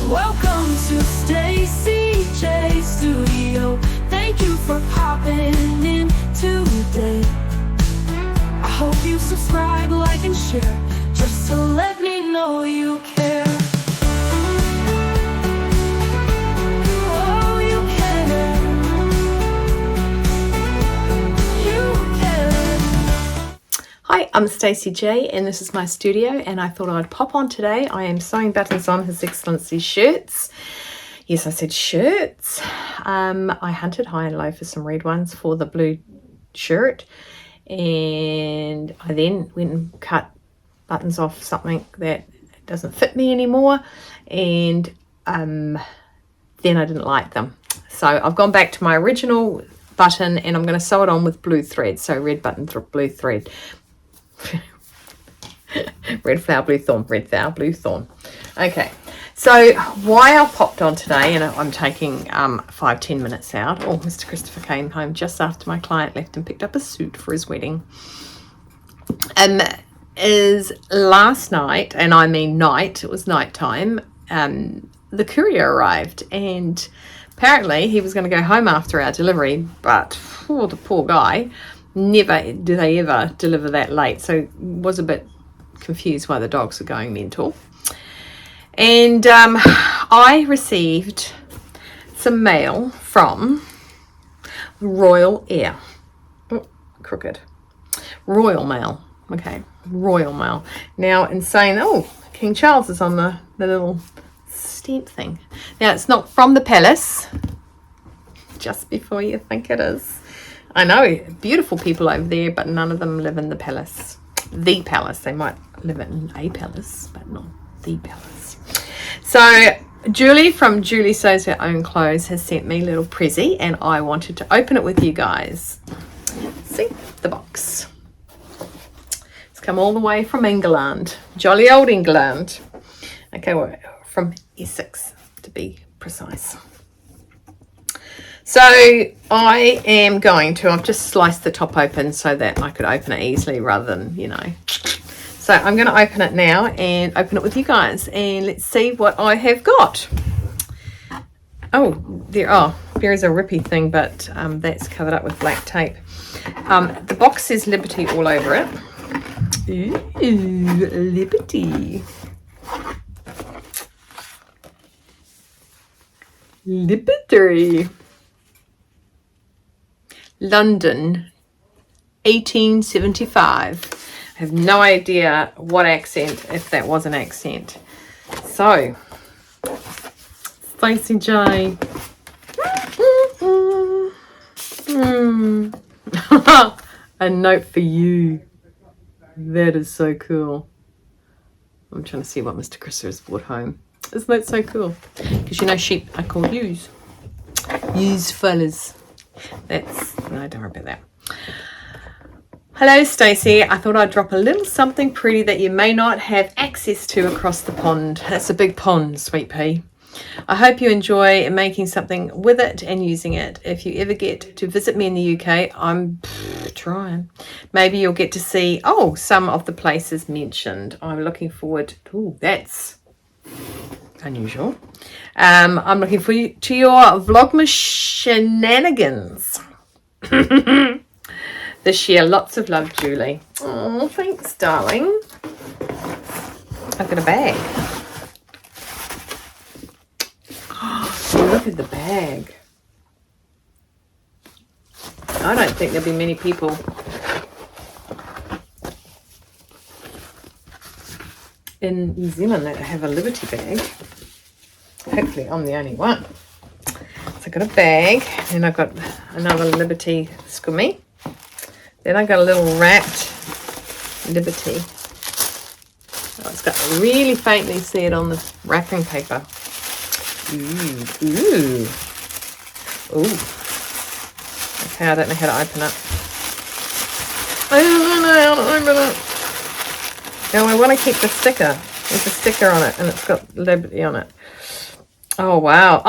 Welcome to Stacy J Studio. Thank you for popping in today. I hope you subscribe, like, and share, just to let me know you care. Oh, you care. You care. Hi, I'm Stacy J and this is my studio, and I thought I'd pop on today. I am sewing buttons on His Excellency's shirts. Yes, I said shirts. I hunted high and low for some red ones for the blue shirt, and I then went and cut buttons off something that doesn't fit me anymore, and then I didn't like them. So I've gone back to my original button and I'm going to sew it on with blue thread. So red button, blue thread. Red flower, blue thorn, red flower, blue thorn. Okay, so why I popped on today, and I'm taking 5-10 minutes out. Oh, Mr. Christopher came home just after my client left and picked up a suit for his wedding. Is last night, and I mean night, it was nighttime, the courier arrived, and apparently he was going to go home after our delivery, but the poor guy, never do they ever deliver that late, so was a bit confused why the dogs were going mental. And I received some mail from Royal Air. Oh, crooked. Royal Mail. Okay, Royal Mail. Now, in saying, oh, King Charles is on the little stamp thing. Now, it's not from the palace, just before you think it is. I know, beautiful people over there, but none of them live in the palace. The palace. They might live in a palace, but not the palace. So Julie from Julie Sews Her Own Clothes has sent me a little prezzy, and I wanted to open it with you guys. See the box. It's come all the way from England. Jolly old England. Okay, well, from Essex to be precise. So I am going to, I've just sliced the top open so that I could open it easily rather than, you know. So I'm going to open it now and open it with you guys, and let's see what I have got. Oh, there is a rippy thing, but that's covered up with black tape. The box says Liberty all over it. Ooh, Liberty. Liberty. London, 1875. I have no idea what accent, if that was an accent. So, Stacey J. A note for you. That is so cool. I'm trying to see what Mr. Chris has brought home. Isn't that so cool? Because you know sheep are called ewes. Ewes fellas. No, don't worry about that. Hello, Stacey. I thought I'd drop a little something pretty that you may not have access to across the pond. That's a big pond, sweet pea. I hope you enjoy making something with it and using it. If you ever get to visit me in the UK, I'm trying. Maybe you'll get to see, some of the places mentioned. I'm looking forward to, that's unusual. I'm looking forward to your Vlogmas shenanigans this year. Lots of love, Julie. Oh, thanks, darling. I've got a bag. Oh, look at the bag. I don't think there'll be many people in New Zealand that have a Liberty bag. Hopefully I'm the only one. So I got a bag, and I've got another Liberty scummy. Then I got a little wrapped Liberty. Oh, it's got really faintly said on the wrapping paper. Ooh. Okay, I don't know how to open it. I don't know how to open it. Now I want to keep the sticker. There's a sticker on it, and it's got Liberty on it. Oh wow.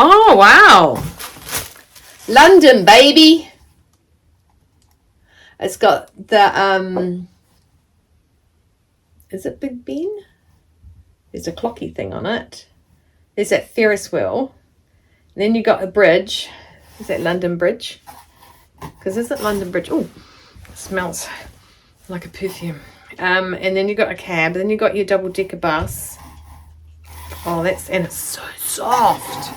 London, baby. It's got the is it Big Ben? There's a clocky thing on it. There's that Ferris wheel. Then you got a bridge. Is that London Bridge? Because is it London Bridge? Oh, it smells like a perfume. And then you got a cab. Then you got your double-decker bus. Oh, and it's so soft.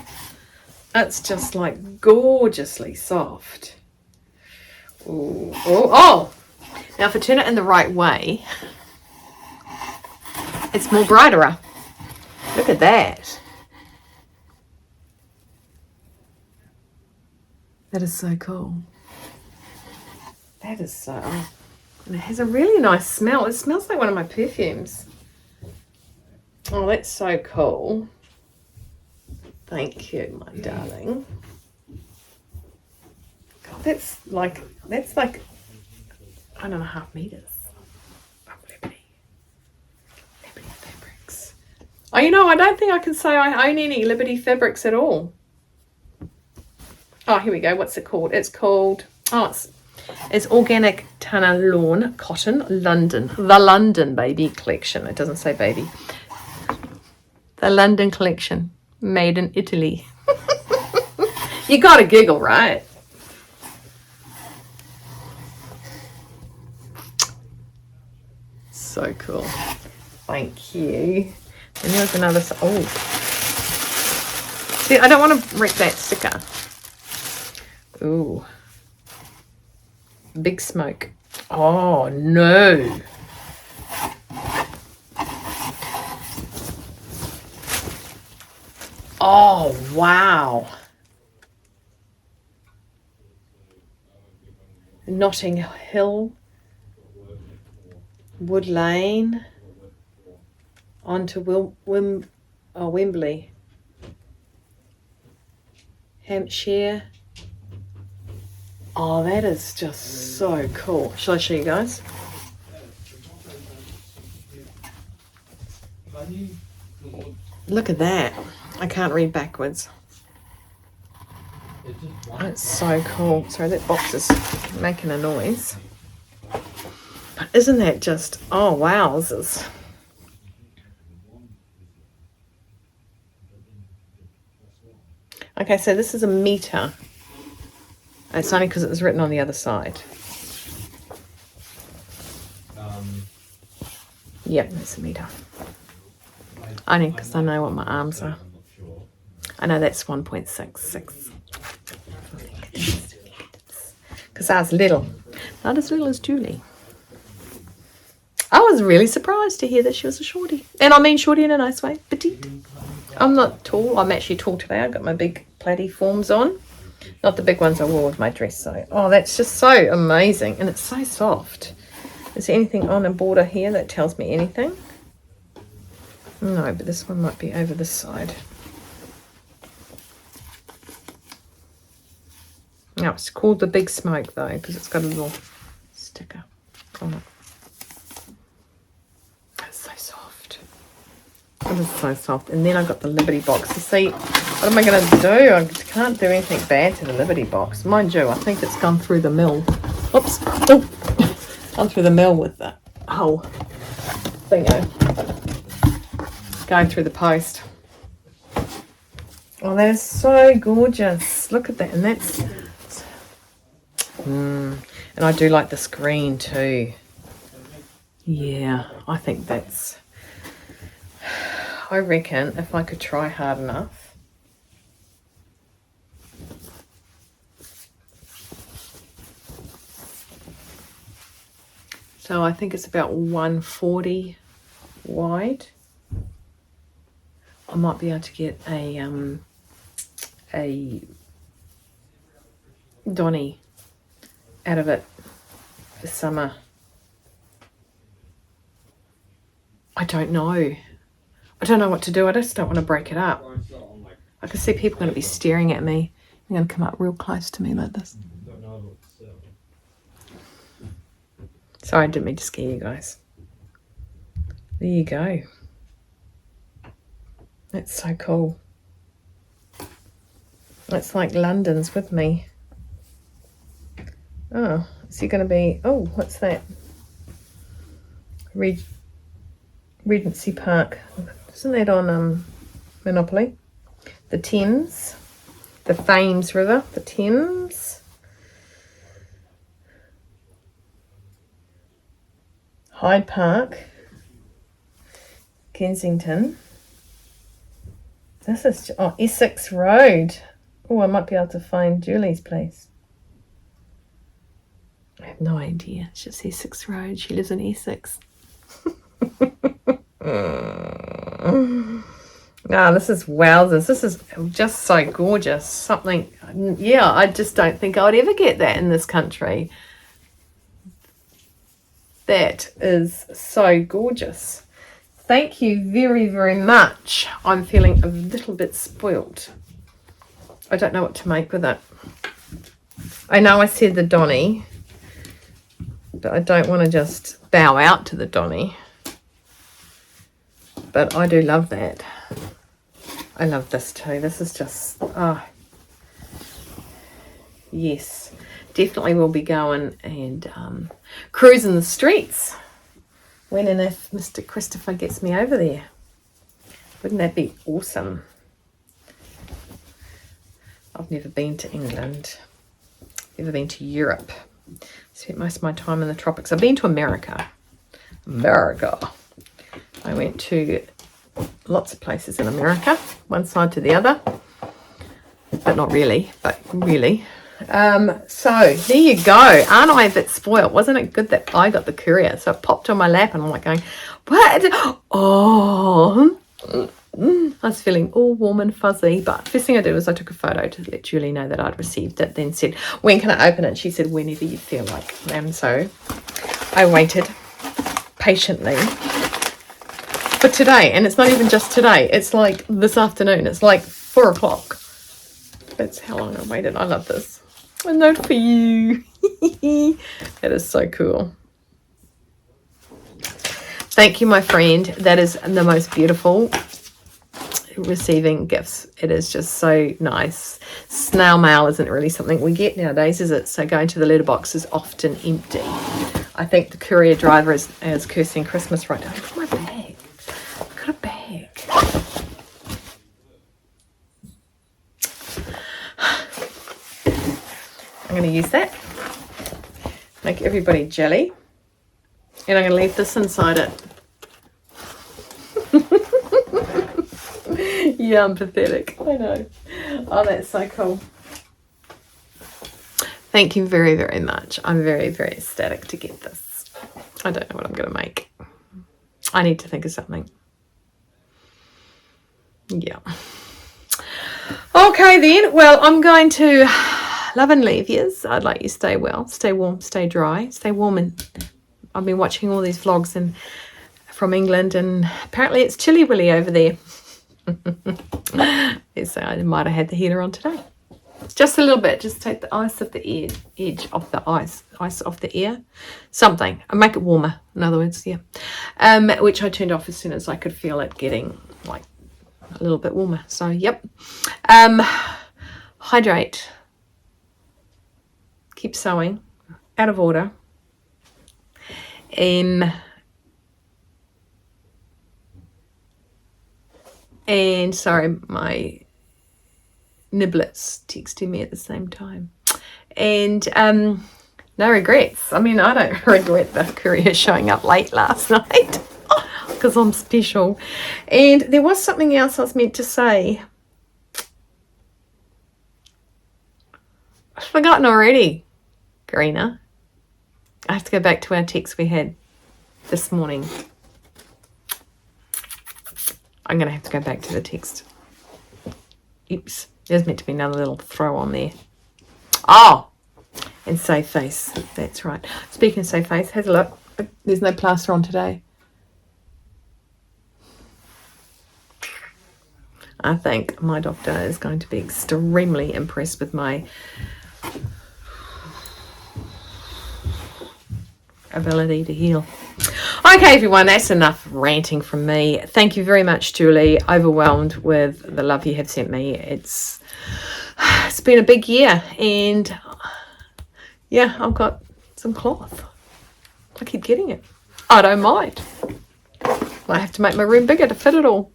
It's just like gorgeously soft. Ooh. Oh! Now if I turn it in the right way, it's more brighter. Look at that. That is so cool. That is so... And it has a really nice smell. It smells like one of my perfumes. Oh, that's so cool. Thank you, my darling. God, that's like, I don't know, half meters of Liberty fabrics. Oh, you know, I don't think I can say I own any Liberty fabrics at all. Oh, here we go. What's it called? It's called, it's Organic Tana Lawn Cotton London. The London Baby Collection. It doesn't say baby. The London Collection. Made in Italy. You gotta giggle, right? So cool. Thank you. And there's another. Oh. See, I don't want to wreck that sticker. Ooh. Big smoke. Oh, no. Oh, wow. Notting Hill. Wood Lane. Onto Wembley. Hampshire. Oh, that is just so cool. Shall I show you guys? Look at that. I can't read backwards. That's so cool. Sorry, that box is making a noise. But isn't that just, oh, wowzers. Okay, so this is a meter. It's only because it was written on the other side. Yep, that's a meter. Only because I know what my arms are. I know that's 1.66. Because I was little. Not as little as Julie. I was really surprised to hear that she was a shorty. And I mean shorty in a nice way. Petite. I'm not tall. I'm actually tall today. I've got my big platy forms on. Not the big ones I wore with my dress. So, oh, that's just so amazing. And it's so soft. Is there anything on a border here that tells me anything? No, but this one might be over this side. No, it's called the Big Smoke though, because it's got a little sticker on it. It's so soft. It is so soft. And then I got the Liberty box. You see, what am I going to do? I can't do anything bad to the Liberty box. Mind you, I think it's gone through the mill. Oops. Oh. Gone through the mill with the whole thingo. Going through the post. Oh, that is so gorgeous. Look at that. And that's... and I do like this green too. Yeah, I think that's... I reckon if I could try hard enough. So I think it's about 140 wide. I might be able to get a Donny out of it for summer. I don't know. I don't know what to do. I just don't want to break it up. I can see people going to be staring at me. They're going to come up real close to me like this. Sorry, I didn't mean to scare you guys. There you go. That's so cool. It's like London's with me. Oh, is he going to be... Oh, what's that? Regency Park. Isn't that on Monopoly? the Thames, the Thames River, the Thames, Hyde Park, Kensington. This is Essex Road. Oh, I might be able to find Julie's place. I have no idea. It's just Essex Road. She lives in Essex. This is wowzers. This is just so gorgeous. Something, yeah, I just don't think I would ever get that in this country. That is so gorgeous. Thank you very, very much. I'm feeling a little bit spoilt. I don't know what to make with it. I know I said the Donny, but I don't want to just bow out to the Donny. But I do love that. I love this too. This is just, oh, yes. Definitely will be going and cruising the streets when and if Mr. Christopher gets me over there. Wouldn't that be awesome? I've never been to England. Never been to Europe. Spent most of my time in the tropics. I've been to America. I went to lots of places in America, one side to the other, but not really, but really. So there you go. Aren't I a bit spoiled? Wasn't it good that I got the courier? So it popped on my lap and I'm like going, what? Oh, I was feeling all warm and fuzzy. But first thing I did was I took a photo to let Julie know that I'd received it, then said, when can I open it? She said, whenever you feel like. And so I waited patiently for today. And it's not even just today. It's like this afternoon. It's like 4 o'clock. That's how long I waited. I love this. A note for you. That is so cool. Thank you, my friend. That is the most beautiful receiving gifts. It is just so nice. Snail mail isn't really something we get nowadays, is it? So going to the letterbox is often empty. I think the courier driver is cursing Christmas right now. Look at my bag. Look at a bag. I'm going to use that. Make everybody jelly. And I'm going to leave this inside it. Yeah, I'm pathetic. I know. Oh, that's so cool. Thank you very, very much. I'm very, very ecstatic to get this. I don't know what I'm going to make. I need to think of something. Yeah. Okay, then. Well, I'm going to love and leave yous. I'd like you to stay well, stay warm, stay dry, stay warm. And I've been watching all these vlogs from England, and apparently it's chilly willy over there. So I might have had the heater on today. Just a little bit. Just take the ice off the edge off the ice off the air. Something. I make it warmer, in other words, yeah. Which I turned off as soon as I could feel it getting like a little bit warmer. So, yep. Hydrate. Keep sewing. Out of order. And sorry, my niblets texting me at the same time. And no regrets. I mean, I don't regret the courier showing up late last night because I'm special. And there was something else I was meant to say. I've forgotten already, Karina. I have to go back to our text we had this morning. I'm going to have to go back to the text. Oops. There's meant to be another little throw on there. Oh! And save face. That's right. Speaking of save face, have a look. There's no plaster on today. I think my doctor is going to be extremely impressed with my ability to heal. Okay, everyone, that's enough ranting from me. Thank you very much, Julie. Overwhelmed with the love you have sent me. It's been a big year, and yeah, I've got some cloth. I keep getting it. I don't mind. I have to make my room bigger to fit it all.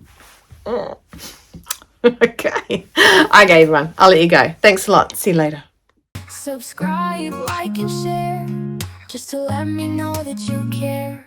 Okay. Okay, everyone, I'll let you go. Thanks a lot. See you later. Subscribe, like, and share, just to let me know that you care.